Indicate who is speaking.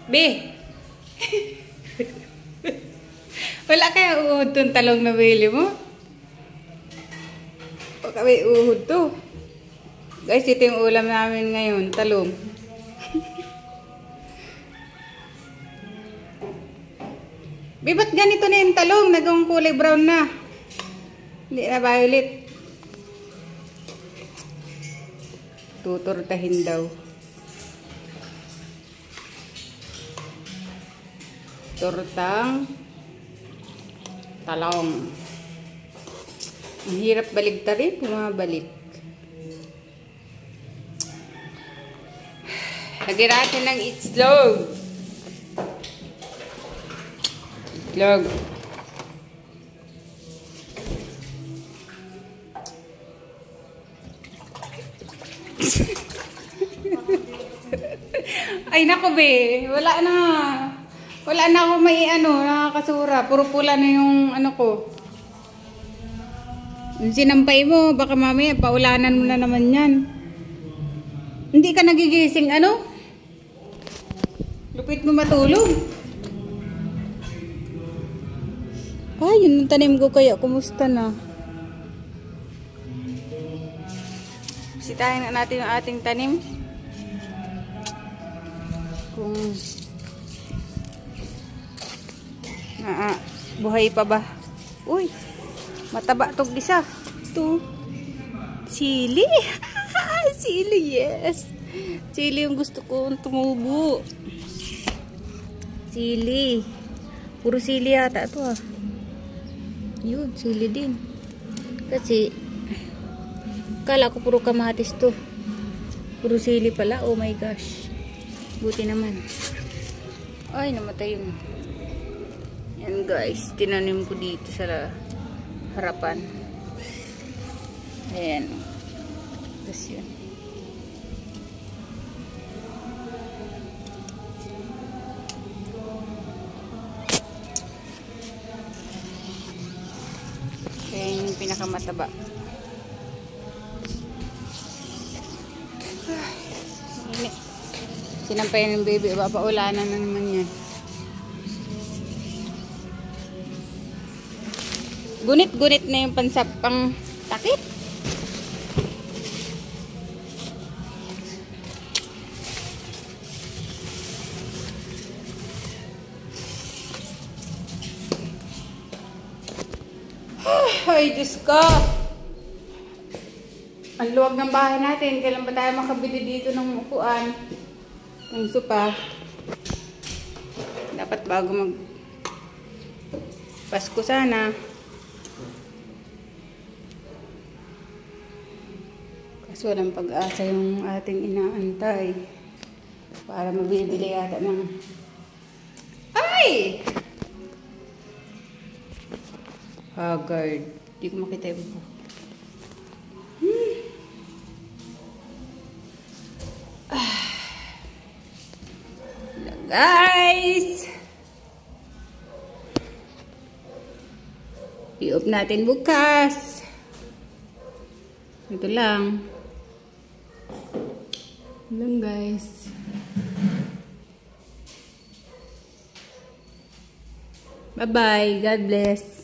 Speaker 1: Be! Wala kaya uhod tong talong na bili mo? O kami uhod to. Guys, ito yung ulam namin ngayon, talong. Be, ba't ganito na yung talong? Nagawang kulay brown na. Hindi na violet. Tuturtahin daw. Tortang talong. Ang hirap baligtarin, bumabalik. Lagyan natin ng itlog. Itlog. Ay nako be, wala na. Wala na ako may nakakasura. Puro pula na yung ko. Yung sinampay mo, baka mamaya paulanan mo na naman yan. Hindi ka nagigising Lupit mo matulog. Ay, yun yung tanim ko kaya. Kumusta na? Bisitahin na natin yung ating tanim. Kung buhay pa ba? Uy, mataba tong isa. Ito. Sili. Sili, yes. Sili yung gusto kong tumubo. Sili. Puro sili yata ito Yun, sili din. Kasi, kala ko puro kamatis to. Puro sili pala. Oh my gosh. Buti naman. Ay, namatay yung... Yan guys, tinanim ko dito sa harapan. Ayan. Tapos yun. Ayan yung pinakamataba. Init. Sinampayan ng baby. Papaulanan na naman yan. Gunit-gunit na yung pansapang takip. Ay, Diyos ko. Ang luwag ng bahay natin. Kailan ba tayo makabili dito ng upuan? Ng sopa. Dapat bago mag Pasko sana. Kaso walang pag-asa yung ating inaantay. Para mabibili yata ng... Ay! Haggard. Hindi ko makita yung buko. Guys! I-off natin bukas. Ito lang. Lang guys. Bye-bye. God bless.